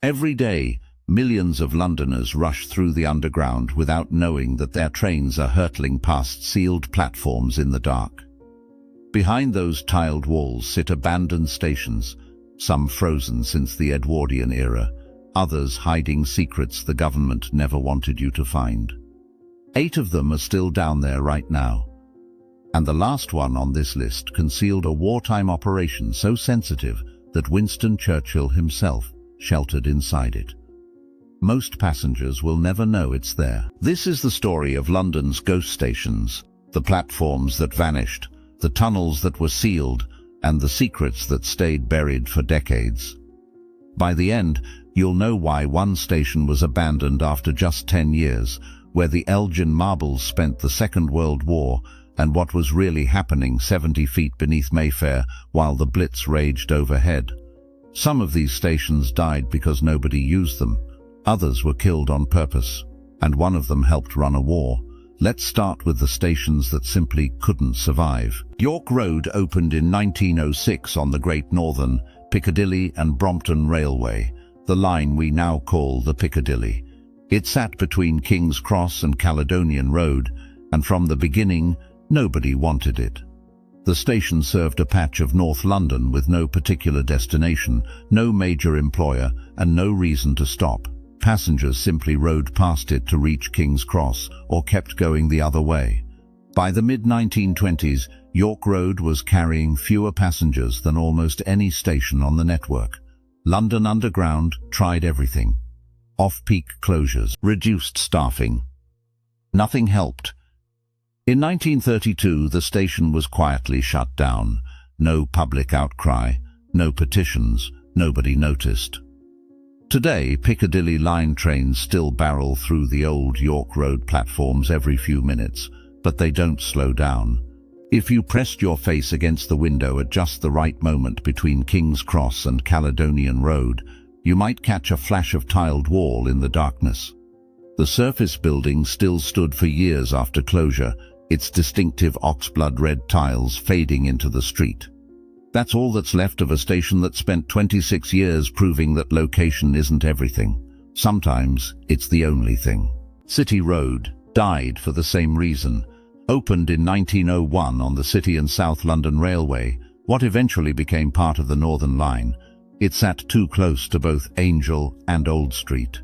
Every day, millions of Londoners rush through the underground without knowing that their trains are hurtling past sealed platforms in the dark. Behind those tiled walls sit abandoned stations, some frozen since the Edwardian era, others hiding secrets the government never wanted you to find. 8 of them are still down there right now. And the last one on this list concealed a wartime operation so sensitive that Winston Churchill himself sheltered inside it. Most passengers will never know it's there. This is the story of London's ghost stations, the platforms that vanished, the tunnels that were sealed, and the secrets that stayed buried for decades. By the end, you'll know why one station was abandoned after just 10 years, where the Elgin marbles spent the Second World War, and what was really happening 70 feet beneath Mayfair while the Blitz raged overhead. Some of these stations died because nobody used them. Others were killed on purpose, and one of them helped run a war. Let's start with the stations that simply couldn't survive. York Road opened in 1906 on the Great Northern, Piccadilly and Brompton Railway, the line we now call the Piccadilly. It sat between King's Cross and Caledonian Road, and from the beginning, nobody wanted it. The station served a patch of North London with no particular destination, no major employer, and no reason to stop. Passengers simply rode past it to reach King's Cross or kept going the other way. By the mid-1920s, York Road was carrying fewer passengers than almost any station on the network. London Underground tried everything. Off-peak closures, reduced staffing. Nothing helped. In 1932, the station was quietly shut down. No public outcry, no petitions, nobody noticed. Today, Piccadilly line trains still barrel through the old York Road platforms every few minutes, but they don't slow down. If you pressed your face against the window at just the right moment between King's Cross and Caledonian Road, you might catch a flash of tiled wall in the darkness. The surface building still stood for years after closure, its distinctive oxblood red tiles fading into the street. That's all that's left of a station that spent 26 years proving that location isn't everything. Sometimes it's the only thing. City Road died for the same reason. Opened in 1901 on the City and South London Railway, what eventually became part of the Northern Line, it sat too close to both Angel and Old Street.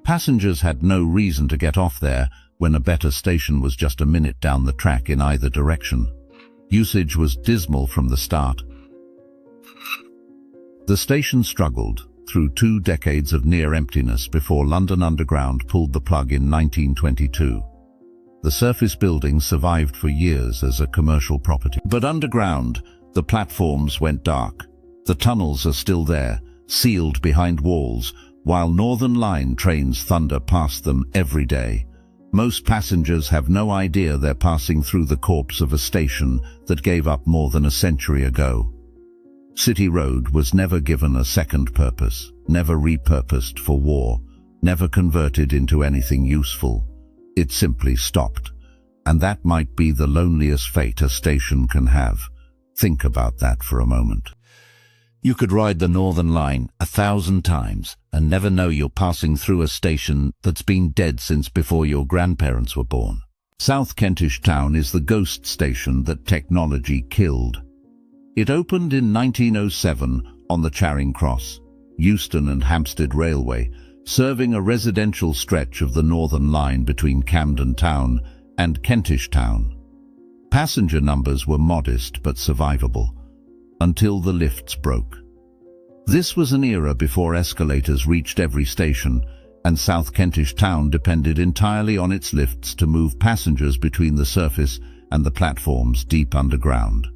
Passengers had no reason to get off there when a better station was just a minute down the track in either direction. Usage was dismal from the start. The station struggled through 2 decades of near emptiness before London Underground pulled the plug in 1922. The surface building survived for years as a commercial property. But underground, the platforms went dark. The tunnels are still there, sealed behind walls, while Northern Line trains thunder past them every day. Most passengers have no idea they're passing through the corpse of a station that gave up more than a century ago. City Road was never given a second purpose, never repurposed for war, never converted into anything useful. It simply stopped. And that might be the loneliest fate a station can have. Think about that for a moment. You could ride the Northern Line 1,000 times and never know you're passing through a station that's been dead since before your grandparents were born. South Kentish Town is the ghost station that technology killed. It opened in 1907 on the Charing Cross, Euston and Hampstead Railway, serving a residential stretch of the Northern Line between Camden Town and Kentish Town. Passenger numbers were modest but survivable, until the lifts broke. This was an era before escalators reached every station, and South Kentish Town depended entirely on its lifts to move passengers between the surface and the platforms deep underground.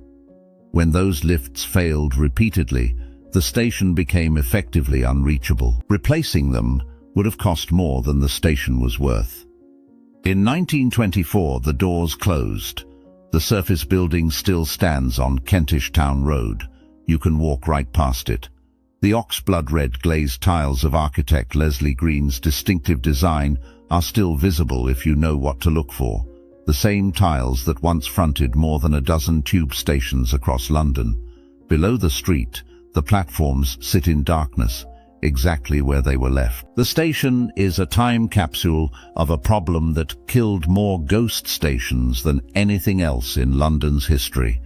When those lifts failed repeatedly, the station became effectively unreachable. Replacing them would have cost more than the station was worth. In 1924, the doors closed. The surface building still stands on Kentish Town Road. You can walk right past it. The oxblood red glazed tiles of architect Leslie Green's distinctive design are still visible if you know what to look for. The same tiles that once fronted more than a dozen tube stations across London. Below the street, the platforms sit in darkness, exactly where they were left. The station is a time capsule of a problem that killed more ghost stations than anything else in London's history.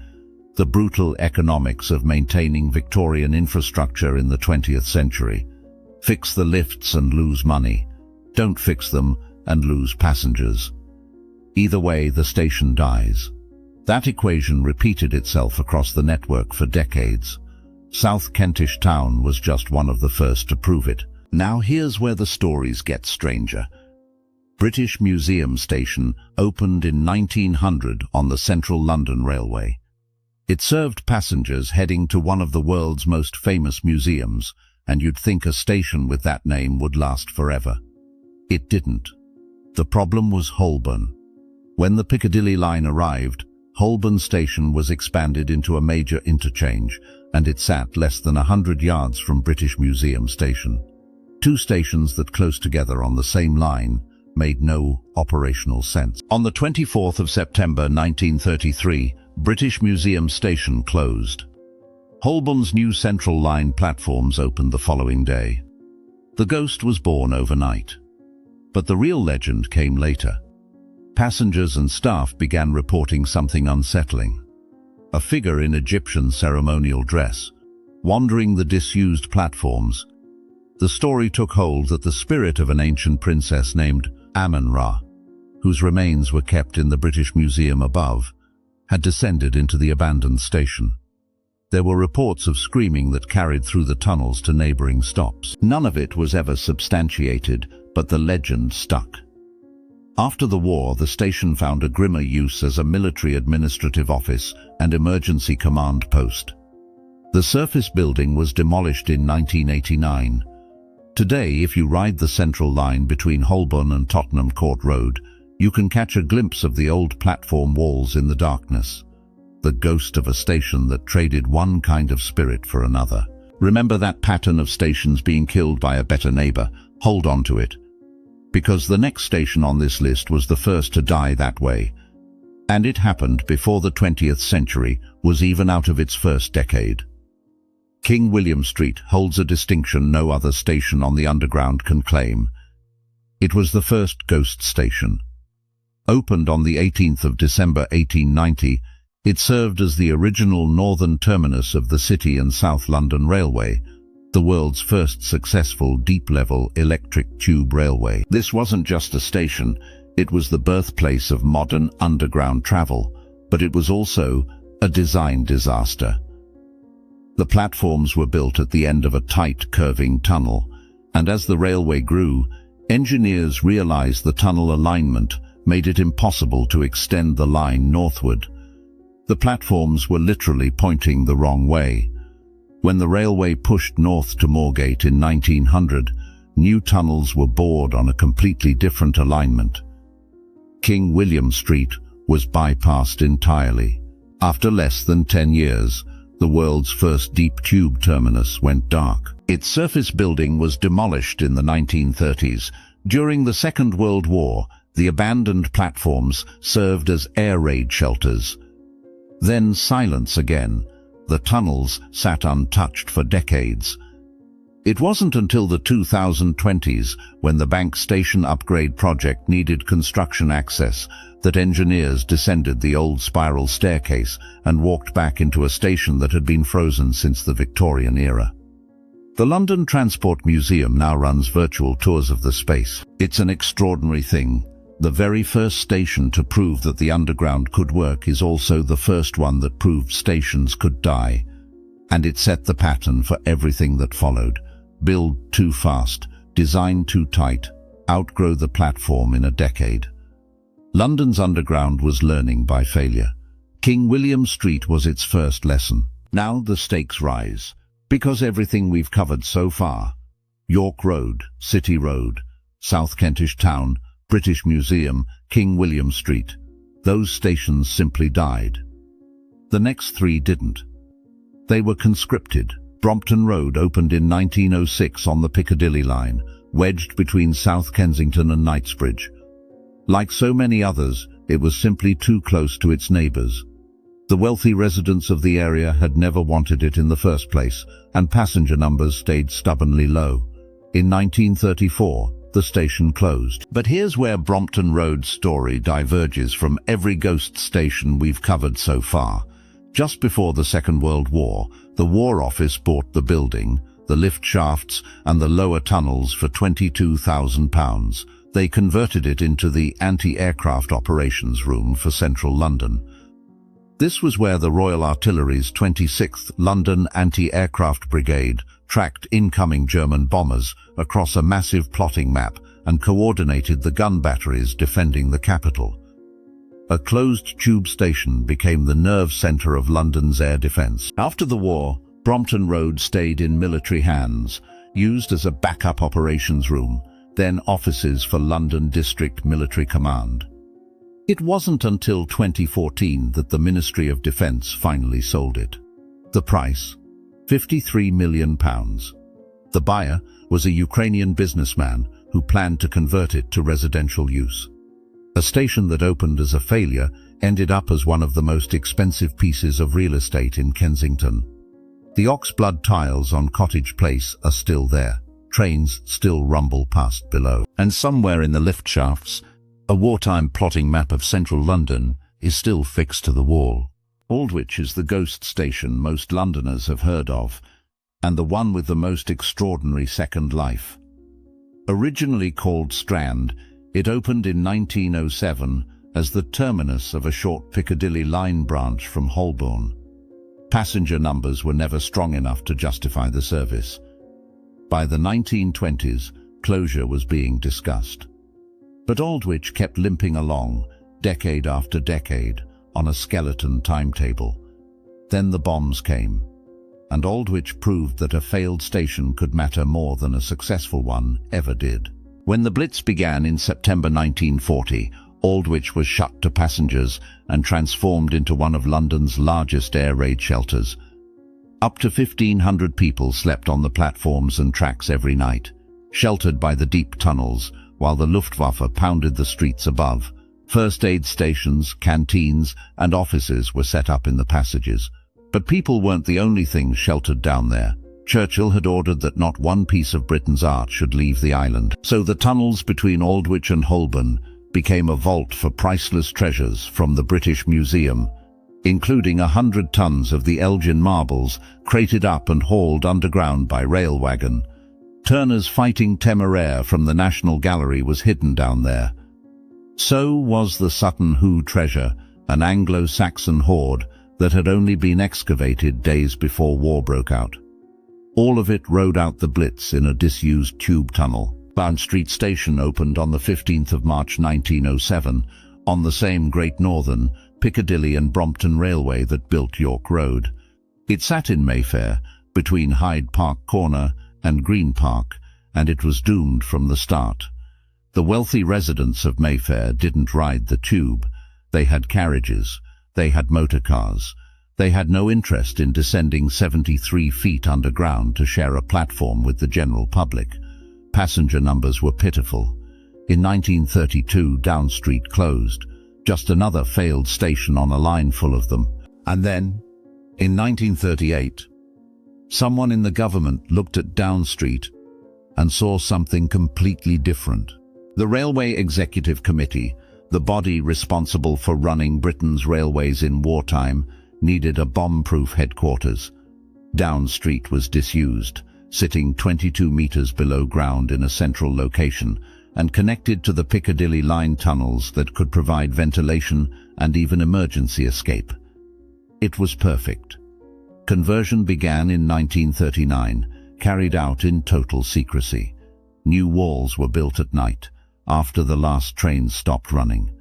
The brutal economics of maintaining Victorian infrastructure in the 20th century. Fix the lifts and lose money. Don't fix them and lose passengers. Either way, the station dies. That equation repeated itself across the network for decades. South Kentish Town was just one of the first to prove it. Now here's where the stories get stranger. British Museum Station opened in 1900 on the Central London Railway. It served passengers heading to one of the world's most famous museums, and you'd think a station with that name would last forever. It didn't. The problem was Holborn. When the Piccadilly line arrived, Holborn Station was expanded into a major interchange, and it sat less than 100 yards from British Museum Station. Two stations that close together on the same line made no operational sense. On the 24th of September 1933, British Museum Station closed. Holborn's new Central Line platforms opened the following day. The ghost was born overnight. But the real legend came later. Passengers and staff began reporting something unsettling. A figure in Egyptian ceremonial dress, wandering the disused platforms. The story took hold that the spirit of an ancient princess named Amun-Ra, whose remains were kept in the British Museum above, had descended into the abandoned station. There were reports of screaming that carried through the tunnels to neighbouring stops. None of it was ever substantiated, but the legend stuck. After the war, the station found a grimmer use as a military administrative office and emergency command post. The surface building was demolished in 1989. Today, if you ride the Central Line between Holborn and Tottenham Court Road, you can catch a glimpse of the old platform walls in the darkness. The ghost of a station that traded one kind of spirit for another. Remember that pattern of stations being killed by a better neighbour? Hold on to it. Because the next station on this list was the first to die that way. And it happened before the 20th century was even out of its first decade. King William Street holds a distinction no other station on the Underground can claim. It was the first ghost station. Opened on the 18th of December 1890, it served as the original northern terminus of the City and South London Railway, the world's first successful deep-level electric tube railway. This wasn't just a station, it was the birthplace of modern underground travel, but it was also a design disaster. The platforms were built at the end of a tight, curving tunnel, and as the railway grew, engineers realized the tunnel alignment made it impossible to extend the line northward. The platforms were literally pointing the wrong way. When the railway pushed north to Moorgate in 1900, new tunnels were bored on a completely different alignment. King William Street was bypassed entirely. After less than 10 years, the world's first deep tube terminus went dark. Its surface building was demolished in the 1930s. During the Second World War, the abandoned platforms served as air raid shelters. Then silence again. The tunnels sat untouched for decades. It wasn't until the 2020s, when the Bank Station upgrade project needed construction access, that engineers descended the old spiral staircase and walked back into a station that had been frozen since the Victorian era. The London Transport Museum now runs virtual tours of the space. It's an extraordinary thing. The very first station to prove that the Underground could work is also the first one that proved stations could die. And it set the pattern for everything that followed. Build too fast, design too tight, outgrow the platform in a decade. London's Underground was learning by failure. King William Street was its first lesson. Now the stakes rise. Because everything we've covered so far, York Road, City Road, South Kentish Town, British Museum, King William Street, those stations simply died. The next three didn't. They were conscripted. Brompton Road opened in 1906 on the Piccadilly line, wedged between South Kensington and Knightsbridge. Like so many others, it was simply too close to its neighbours. The wealthy residents of the area had never wanted it in the first place, and passenger numbers stayed stubbornly low. In 1934, the station closed. But here's where Brompton Road's story diverges from every ghost station we've covered so far. Just before the Second World War, the War Office bought the building, the lift shafts and the lower tunnels for £22,000. They converted it into the anti-aircraft operations room for central London. This was where the Royal Artillery's 26th London Anti-Aircraft Brigade tracked incoming German bombers across a massive plotting map and coordinated the gun batteries defending the capital. A closed tube station became the nerve centre of London's air defence. After the war, Brompton Road stayed in military hands, used as a backup operations room, then offices for London District Military Command. It wasn't until 2014 that the Ministry of Defence finally sold it. The price? £53 million. The buyer was a Ukrainian businessman who planned to convert it to residential use. A station that opened as a failure ended up as one of the most expensive pieces of real estate in Kensington. The oxblood tiles on Cottage Place are still there. Trains still rumble past below. And somewhere in the lift shafts, a wartime plotting map of central London is still fixed to the wall. Aldwych is the ghost station most Londoners have heard of, and the one with the most extraordinary second life. Originally called Strand, it opened in 1907 as the terminus of a short Piccadilly line branch from Holborn. Passenger numbers were never strong enough to justify the service. By the 1920s, closure was being discussed. But Aldwych kept limping along, decade after decade, on a skeleton timetable. Then the bombs came, and Aldwych proved that a failed station could matter more than a successful one ever did. When the Blitz began in September 1940, Aldwych was shut to passengers and transformed into one of London's largest air raid shelters. Up to 1,500 people slept on the platforms and tracks every night, sheltered by the deep tunnels, while the Luftwaffe pounded the streets above. First aid stations, canteens, and offices were set up in the passages. But people weren't the only things sheltered down there. Churchill had ordered that not one piece of Britain's art should leave the island. So the tunnels between Aldwych and Holborn became a vault for priceless treasures from the British Museum, including 100 tons of the Elgin marbles crated up and hauled underground by rail wagon. Turner's Fighting Temeraire from the National Gallery was hidden down there. So was the Sutton Hoo treasure, an Anglo-Saxon hoard that had only been excavated days before war broke out. All of it rode out the Blitz in a disused tube tunnel. Bond Street Station opened on the 15th of March 1907, on the same Great Northern, Piccadilly and Brompton Railway that built York Road. It sat in Mayfair, between Hyde Park Corner and Green Park, and it was doomed from the start. The wealthy residents of Mayfair didn't ride the tube. They had carriages. They had motor cars. They had no interest in descending 73 feet underground to share a platform with the general public. Passenger numbers were pitiful. In 1932, Down Street closed, just another failed station on a line full of them. And then, in 1938, someone in the government looked at Down Street and saw something completely different. The Railway Executive Committee, the body responsible for running Britain's railways in wartime, needed a bomb-proof headquarters. Down Street was disused, sitting 22 meters below ground in a central location and connected to the Piccadilly line tunnels that could provide ventilation and even emergency escape. It was perfect. Conversion began in 1939, carried out in total secrecy. New walls were built at night, after the last trains stopped running.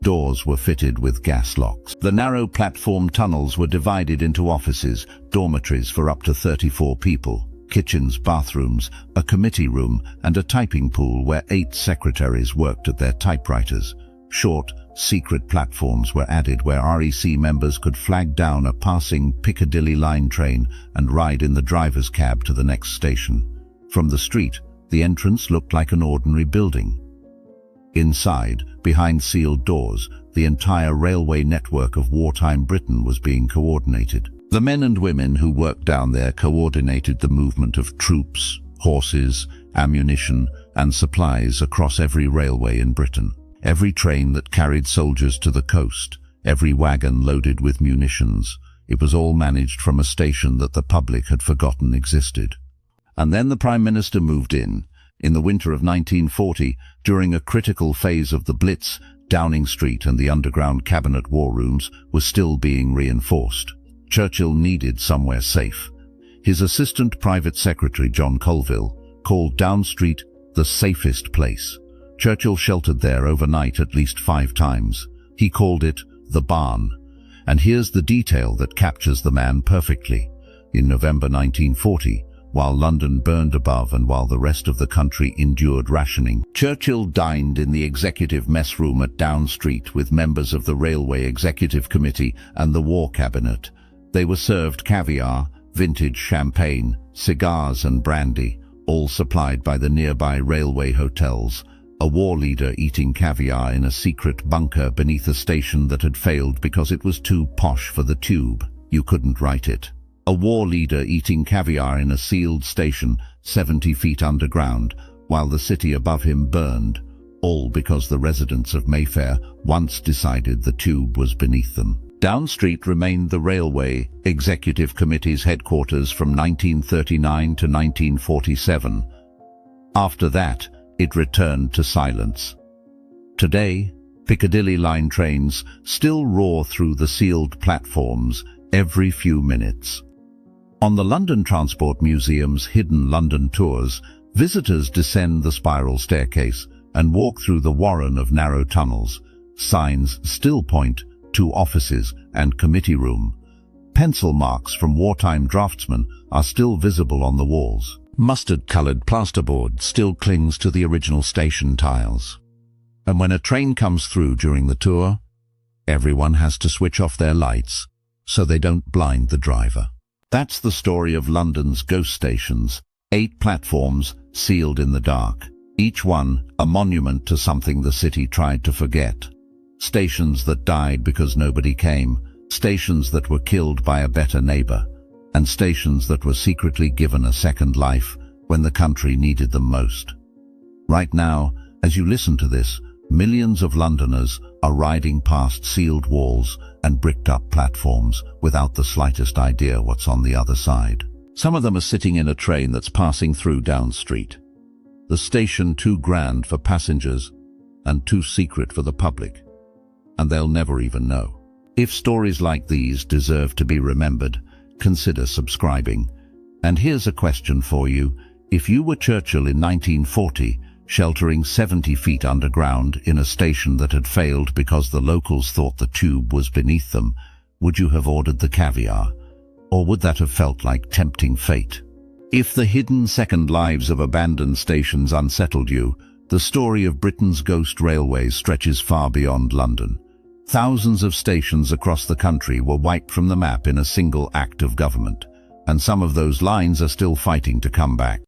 Doors were fitted with gas locks. The narrow platform tunnels were divided into offices, dormitories for up to 34 people, kitchens, bathrooms, a committee room, and a typing pool where 8 secretaries worked at their typewriters. Short, secret platforms were added where REC members could flag down a passing Piccadilly line train and ride in the driver's cab to the next station. From the street, the entrance looked like an ordinary building. Inside, behind sealed doors, the entire railway network of wartime Britain was being coordinated. The men and women who worked down there coordinated the movement of troops, horses, ammunition, and supplies across every railway in Britain. Every train that carried soldiers to the coast, every wagon loaded with munitions, it was all managed from a station that the public had forgotten existed. And then the Prime Minister moved in the winter of 1940, during a critical phase of the Blitz. Downing Street and the underground cabinet war rooms were still being reinforced. Churchill needed somewhere safe. His assistant private secretary, John Colville, called Downing Street the safest place. Churchill sheltered there overnight at least 5 times. He called it the barn. And here's the detail that captures the man perfectly. In November 1940, while London burned above and while the rest of the country endured rationing, Churchill dined in the executive mess room at Downing Street with members of the Railway Executive Committee and the War Cabinet. They were served caviar, vintage champagne, cigars and brandy, all supplied by the nearby railway hotels. A war leader eating caviar in a secret bunker beneath a station that had failed because it was too posh for the tube. You couldn't write it. A war leader eating caviar in a sealed station 70 feet underground, while the city above him burned, all because the residents of Mayfair once decided the tube was beneath them. Downing Street remained the Railway Executive Committee's headquarters from 1939 to 1947. After that, it returned to silence. Today, Piccadilly line trains still roar through the sealed platforms every few minutes. On the London Transport Museum's Hidden London tours, visitors descend the spiral staircase and walk through the warren of narrow tunnels. Signs still point to offices and committee room. Pencil marks from wartime draftsmen are still visible on the walls. Mustard-coloured plasterboard still clings to the original station tiles. And when a train comes through during the tour, everyone has to switch off their lights so they don't blind the driver. That's the story of London's ghost stations, 8 platforms sealed in the dark, each one a monument to something the city tried to forget. Stations that died because nobody came, stations that were killed by a better neighbour, and stations that were secretly given a second life when the country needed them most. Right now, as you listen to this, millions of Londoners are riding past sealed walls and bricked-up platforms without the slightest idea what's on the other side. Some of them are sitting in a train that's passing through Downing Street. The station too grand for passengers and too secret for the public. And they'll never even know. If stories like these deserve to be remembered, consider subscribing. And here's a question for you. If you were Churchill in 1940, sheltering 70 feet underground in a station that had failed because the locals thought the tube was beneath them, would you have ordered the caviar? Or would that have felt like tempting fate? If the hidden second lives of abandoned stations unsettled you, the story of Britain's ghost railways stretches far beyond London. Thousands of stations across the country were wiped from the map in a single act of government, and some of those lines are still fighting to come back.